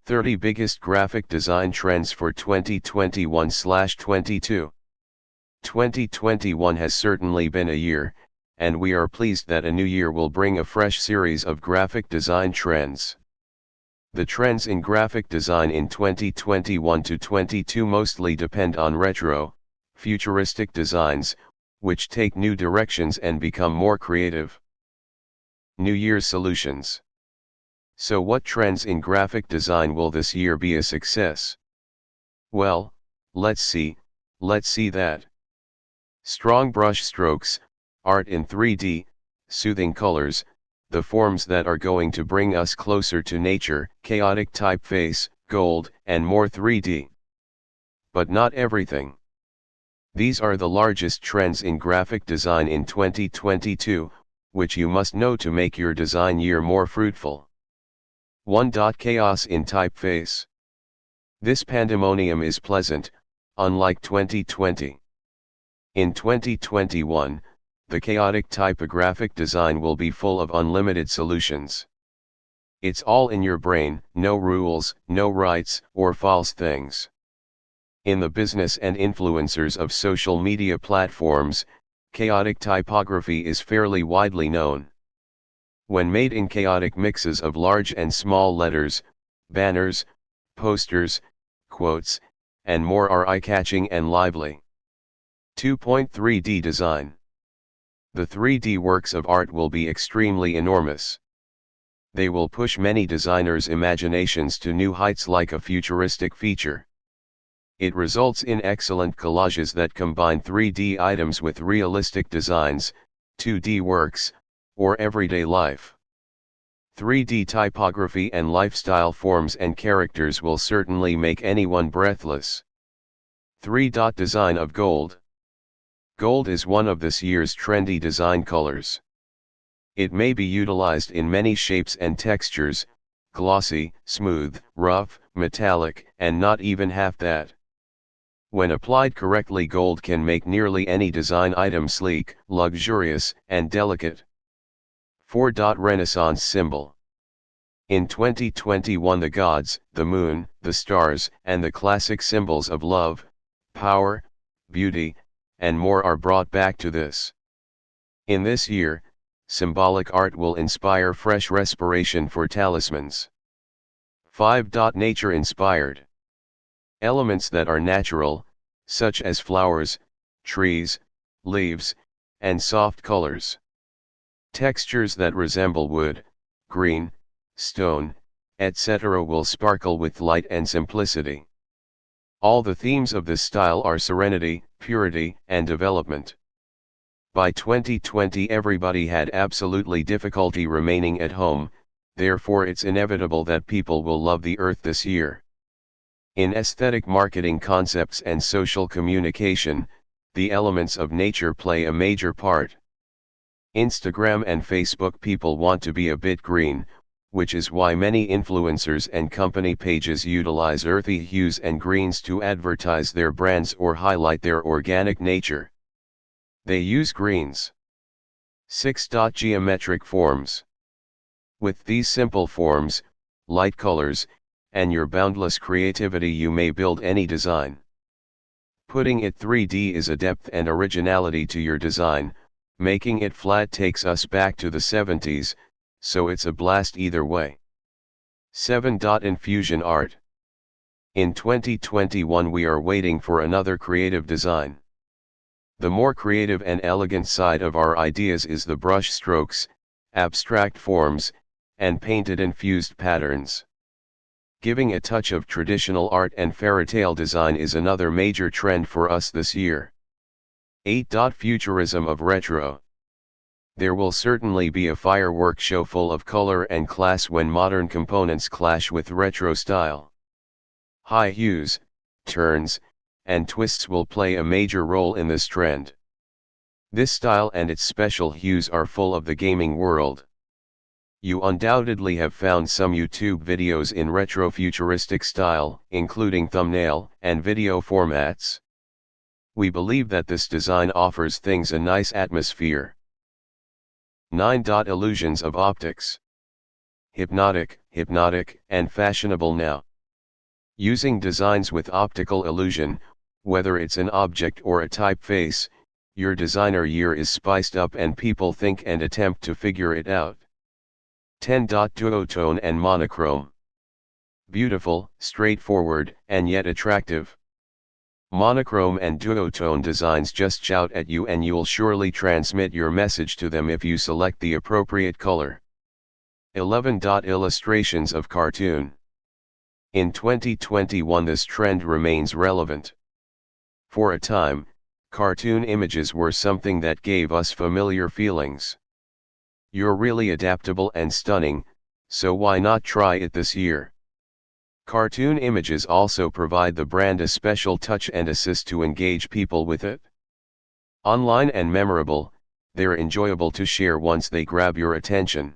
30 Biggest Graphic Design Trends for 2021/22. 2021 has certainly been a year, and we are pleased that a new year will bring a fresh series of graphic design trends. The trends in graphic design in 2021-22 mostly depend on retro, futuristic designs, which take new directions and become more creative. New Year's solutions. So what trends in graphic design will this year be a success? Well, let's see that. Strong brush strokes, art in 3D, soothing colors, the forms that are going to bring us closer to nature, chaotic typeface, gold, and more 3D. But not everything. These are the largest trends in graphic design in 2022, which you must know to make your design year more fruitful. 1. Chaos in typeface. This pandemonium is pleasant, unlike 2020. In 2021, the chaotic typographic design will be full of unlimited solutions. It's all in your brain, no rules, no rights or false things. In the business and influencers of social media platforms, chaotic typography is fairly widely known. When made in chaotic mixes of large and small letters, banners, posters, quotes, and more are eye-catching and lively. 2.3D design. The 3D works of art will be extremely enormous. They will push many designers' imaginations to new heights like a futuristic feature. It results in excellent collages that combine 3D items with realistic designs, 2D works, or everyday life. 3D typography and lifestyle forms and characters will certainly make anyone breathless. 3. Design of gold. Gold is one of this year's trendy design colors. It may be utilized in many shapes and textures, glossy, smooth, rough, metallic, and not even half that. When applied correctly, gold can make nearly any design item sleek, luxurious, and delicate. 4. Renaissance symbol. In 2021 the gods, the moon, the stars, and the classic symbols of love, power, beauty, and more are brought back to this. In this year, symbolic art will inspire fresh respiration for talismans. 5. Nature inspired. Elements that are natural, such as flowers, trees, leaves, and soft colors. Textures that resemble wood, green, stone, etc. will sparkle with light and simplicity. All the themes of this style are serenity, purity, and development. By 2020 everybody had absolutely difficulty remaining at home, therefore it's inevitable that people will love the earth this year. In aesthetic marketing concepts and social communication, the elements of nature play a major part. Instagram and Facebook people want to be a bit green, which is why many influencers and company pages utilize earthy hues and greens to advertise their brands or highlight their organic nature. They use greens. 6. Geometric forms. With these simple forms, light colors, and your boundless creativity you may build any design. Putting it 3D is a depth and originality to your design. Making it flat takes us back to the 70s, so it's a blast either way. 7. Infusion Art. In 2021 we are waiting for another creative design. The more creative and elegant side of our ideas is the brush strokes, abstract forms, and painted infused patterns. Giving a touch of traditional art and fairytale design is another major trend for us this year. 8. Futurism of retro. There will certainly be a firework show full of color and class when modern components clash with retro style. High hues, turns, and twists will play a major role in this trend. This style and its special hues are full of the gaming world. You undoubtedly have found some YouTube videos in retro futuristic style, including thumbnail and video formats. We believe that this design offers things a nice atmosphere. 9. Illusions of optics. Hypnotic, and fashionable now. Using designs with optical illusion, whether it's an object or a typeface, your designer year is spiced up and people think and attempt to figure it out. 10. Duotone and monochrome. Beautiful, straightforward, and yet attractive. Monochrome and duotone designs just shout at you and you'll surely transmit your message to them if you select the appropriate color. 11. Illustrations of cartoon. In 2021 this trend remains relevant. For a time, cartoon images were something that gave us familiar feelings. You're really adaptable and stunning, so why not try it this year? Cartoon images also provide the brand a special touch and assist to engage people with it. Online and memorable, they're enjoyable to share once they grab your attention.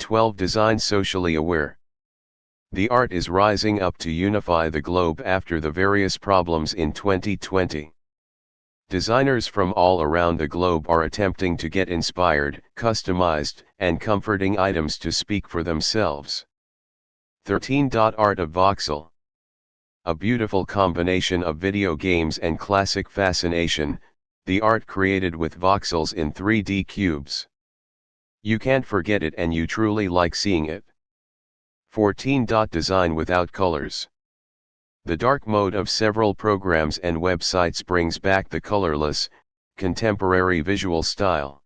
12. Design socially aware. The art is rising up to unify the globe after the various problems in 2020. Designers from all around the globe are attempting to get inspired, customized, and comforting items to speak for themselves. 13. Art of Voxel. A beautiful combination of video games and classic fascination, the art created with voxels in 3D cubes. You can't forget it and you truly like seeing it. 14. Design without colors. The dark mode of several programs and websites brings back the colorless, contemporary visual style.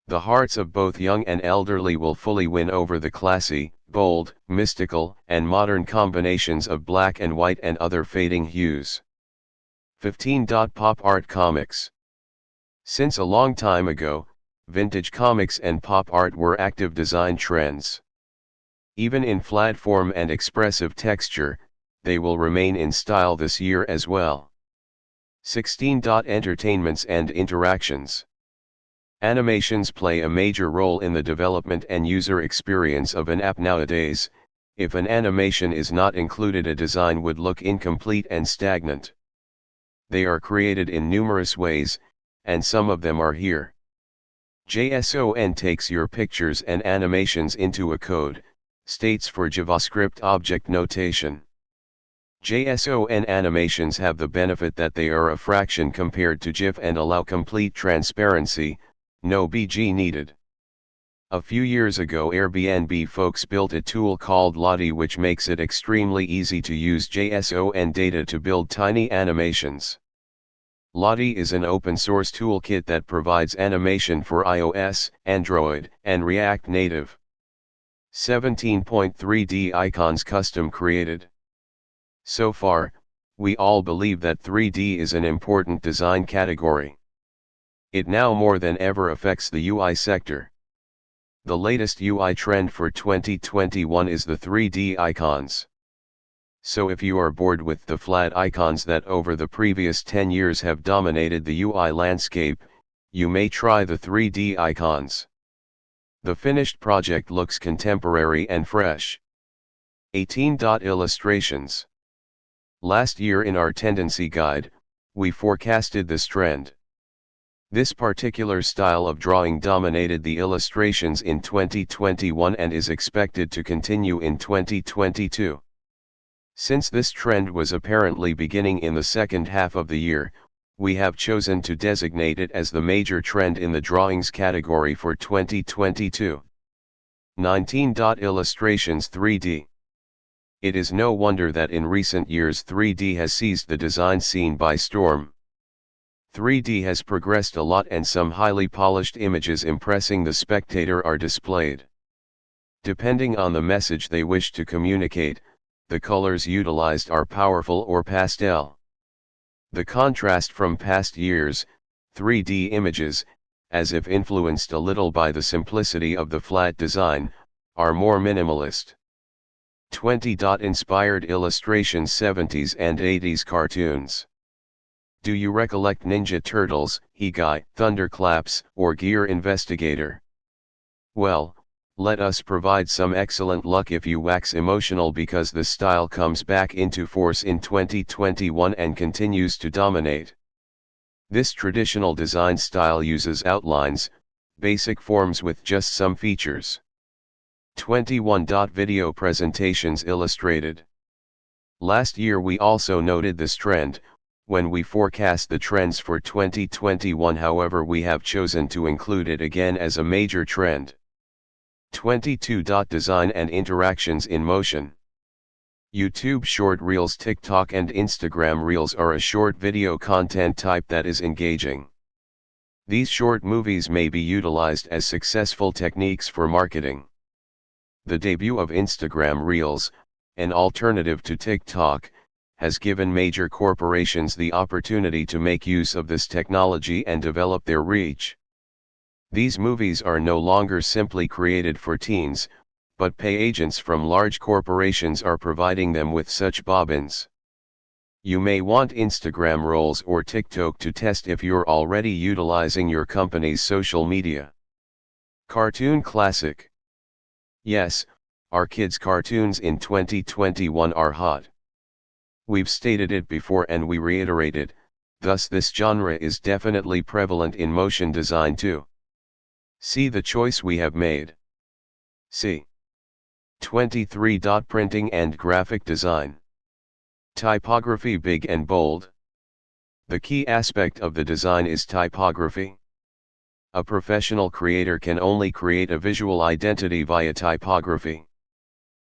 The hearts of both young and elderly will fully win over the classy, bold, mystical, and modern combinations of black and white and other fading hues. 15. Pop art comics. Since a long time ago, vintage comics and pop art were active design trends. Even in flat form and expressive texture, they will remain in style this year as well. 16. Entertainments and interactions. Animations play a major role in the development and user experience of an app nowadays. If an animation is not included, a design would look incomplete and stagnant. They are created in numerous ways, and some of them are here. JSON takes your pictures and animations into a code, states for JavaScript object notation. JSON animations have the benefit that they are a fraction compared to GIF and allow complete transparency, no BG needed. A few years ago Airbnb folks built a tool called Lottie which makes it extremely easy to use JSON data to build tiny animations. Lottie is an open source toolkit that provides animation for iOS, Android, and React Native. 17.3D icons custom created. So far, we all believe that 3D is an important design category. It now more than ever affects the UI sector. The latest UI trend for 2021 is the 3D icons. So if you are bored with the flat icons that over the previous 10 years have dominated the UI landscape, you may try the 3D icons. The finished project looks contemporary and fresh. 18. Illustrations. Last year in our tendency guide, we forecasted this trend. This particular style of drawing dominated the illustrations in 2021 and is expected to continue in 2022. Since this trend was apparently beginning in the second half of the year, we have chosen to designate it as the major trend in the drawings category for 2022. 19. Illustrations 3D. It is no wonder that in recent years 3D has seized the design scene by storm. 3D has progressed a lot and some highly polished images impressing the spectator are displayed. Depending on the message they wish to communicate, the colors utilized are powerful or pastel. The contrast from past years, 3D images, as if influenced a little by the simplicity of the flat design, are more minimalist. 20. Inspired illustrations 70s and 80s cartoons. Do you recollect Ninja Turtles, He-Guy, Thunderclaps, or Gear Investigator? Well, let us provide some excellent luck if you wax emotional because the style comes back into force in 2021 and continues to dominate. This traditional design style uses outlines, basic forms with just some features. 21. Video presentations illustrated. Last year we also noted this trend, when we forecast the trends for 2021. However, we have chosen to include it again as a major trend. 22. Design and interactions in motion. YouTube short reels, TikTok and Instagram reels are a short video content type that is engaging. These short movies may be utilized as successful techniques for marketing. The debut of Instagram reels, an alternative to TikTok, has given major corporations the opportunity to make use of this technology and develop their reach. These movies are no longer simply created for teens, but pay agents from large corporations are providing them with such bobbins. You may want Instagram Reels or TikTok to test if you're already utilizing your company's social media. Cartoon classic. Yes, our kids' cartoons in 2021 are hot. We've stated it before and we reiterate it, thus this genre is definitely prevalent in motion design too. See the choice we have made. C. 23. Printing and graphic design. Typography big and bold. The key aspect of the design is typography. A professional creator can only create a visual identity via typography.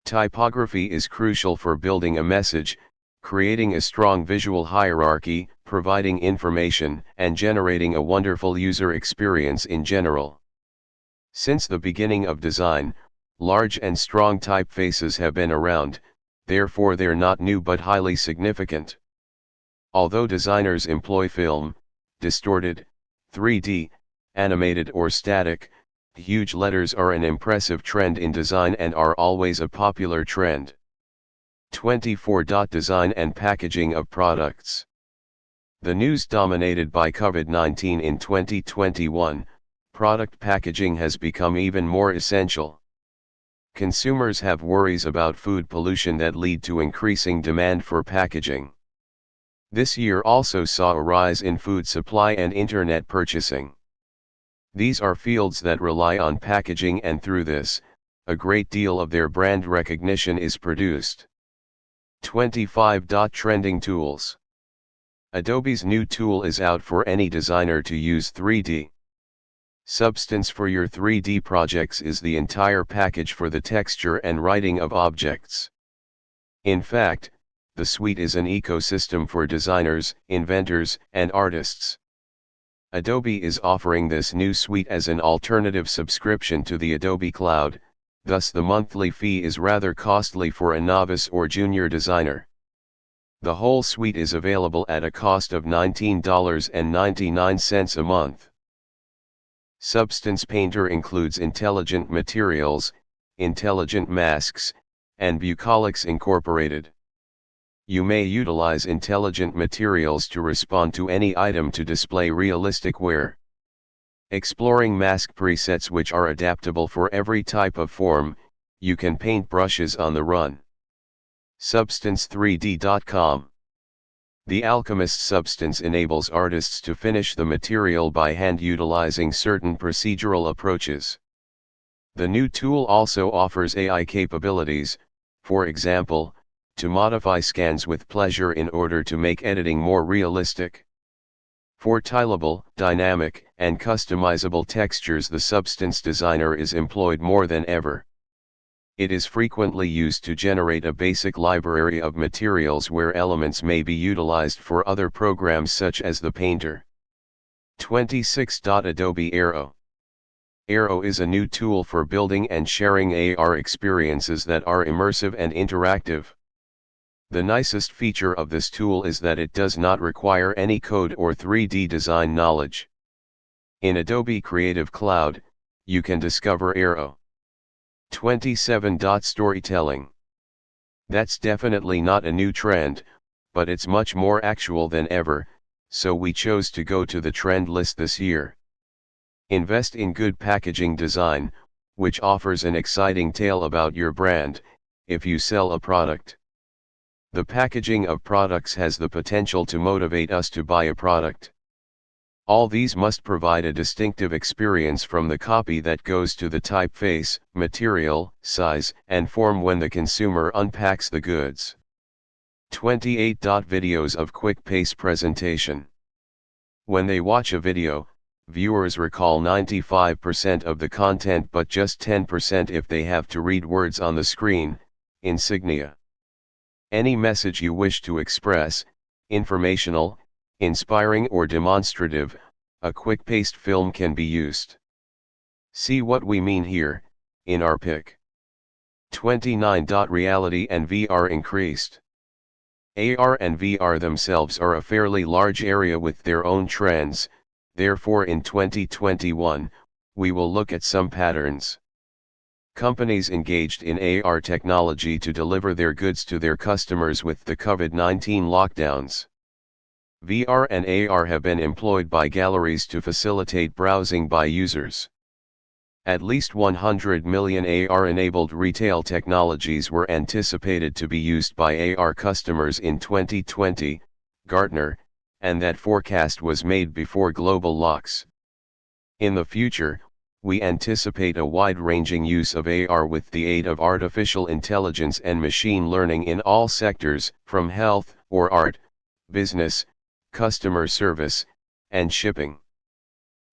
Typography is crucial for building a message, creating a strong visual hierarchy, providing information, and generating a wonderful user experience in general. Since the beginning of design, large and strong typefaces have been around, therefore they're not new but highly significant. Although designers employ film, distorted, 3D, animated or static, huge letters are an impressive trend in design and are always a popular trend. 24. Design and packaging of products. The news dominated by COVID-19 in 2021, product packaging has become even more essential. Consumers have worries about food pollution that lead to increasing demand for packaging. This year also saw a rise in food supply and internet purchasing. These are fields that rely on packaging, and through this, a great deal of their brand recognition is produced. 25. Trending tools. Adobe's new tool is out for any designer to use. 3D Substance for your 3D projects is the entire package for the texture and writing of objects. In fact, the suite is an ecosystem for designers, inventors, and artists. Adobe is offering this new suite as an alternative subscription to the Adobe Cloud, thus the monthly fee is rather costly for a novice or junior designer. The whole suite is available at a cost of $19.99 a month. Substance Painter includes intelligent materials, intelligent masks, and bucolics incorporated. You may utilize intelligent materials to respond to any item to display realistic wear. Exploring mask presets which are adaptable for every type of form, you can paint brushes on the run. Substance3D.com. The Alchemist Substance enables artists to finish the material by hand utilizing certain procedural approaches. The new tool also offers AI capabilities, for example, to modify scans with pleasure in order to make editing more realistic. For tileable, dynamic, and customizable textures, the Substance Designer is employed more than ever. It is frequently used to generate a basic library of materials where elements may be utilized for other programs such as the Painter. 26. Adobe Aero. Aero is a new tool for building and sharing AR experiences that are immersive and interactive. The nicest feature of this tool is that it does not require any code or 3D design knowledge. In Adobe Creative Cloud, you can discover Aero. 27. Storytelling. That's definitely not a new trend, but it's much more actual than ever, so we chose to go to the trend list this year. Invest in good packaging design, which offers an exciting tale about your brand, if you sell a product. The packaging of products has the potential to motivate us to buy a product. All these must provide a distinctive experience from the copy that goes to the typeface, material, size, and form when the consumer unpacks the goods. 28. Videos of quick pace presentation. When they watch a video, viewers recall 95% of the content but just 10% if they have to read words on the screen, insignia. Any message you wish to express, informational, inspiring or demonstrative, a quick-paced film can be used. See what we mean here, in our pic. 29. Reality and VR increased. AR and VR themselves are a fairly large area with their own trends, therefore in 2021, we will look at some patterns. Companies engaged in AR technology to deliver their goods to their customers with the COVID-19 lockdowns. VR and AR have been employed by galleries to facilitate browsing by users. At least 100 million AR-enabled retail technologies were anticipated to be used by AR customers in 2020, Gartner, and that forecast was made before global locks. In the future, we anticipate a wide-ranging use of AR with the aid of artificial intelligence and machine learning in all sectors, from health or art, business, customer service, and shipping.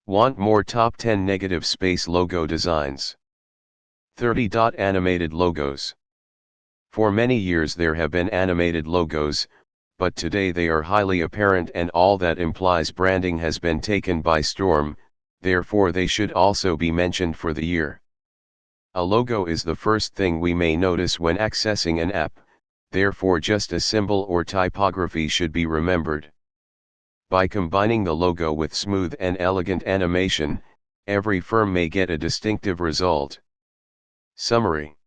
Want more top 10 negative space logo designs? 30. Animated logos. For many years there have been animated logos, but today they are highly apparent and all that implies branding has been taken by storm, therefore they should also be mentioned for the year. A logo is the first thing we may notice when accessing an app, therefore just a symbol or typography should be remembered. By combining the logo with smooth and elegant animation, every firm may get a distinctive result. Summary.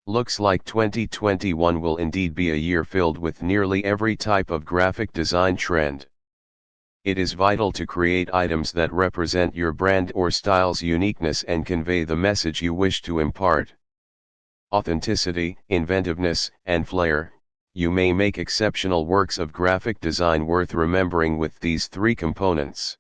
Looks like 2021 will indeed be a year filled with nearly every type of graphic design trend. It is vital to create items that represent your brand or style's uniqueness and convey the message you wish to impart. Authenticity, inventiveness, and flair. You may make exceptional works of graphic design worth remembering with these three components.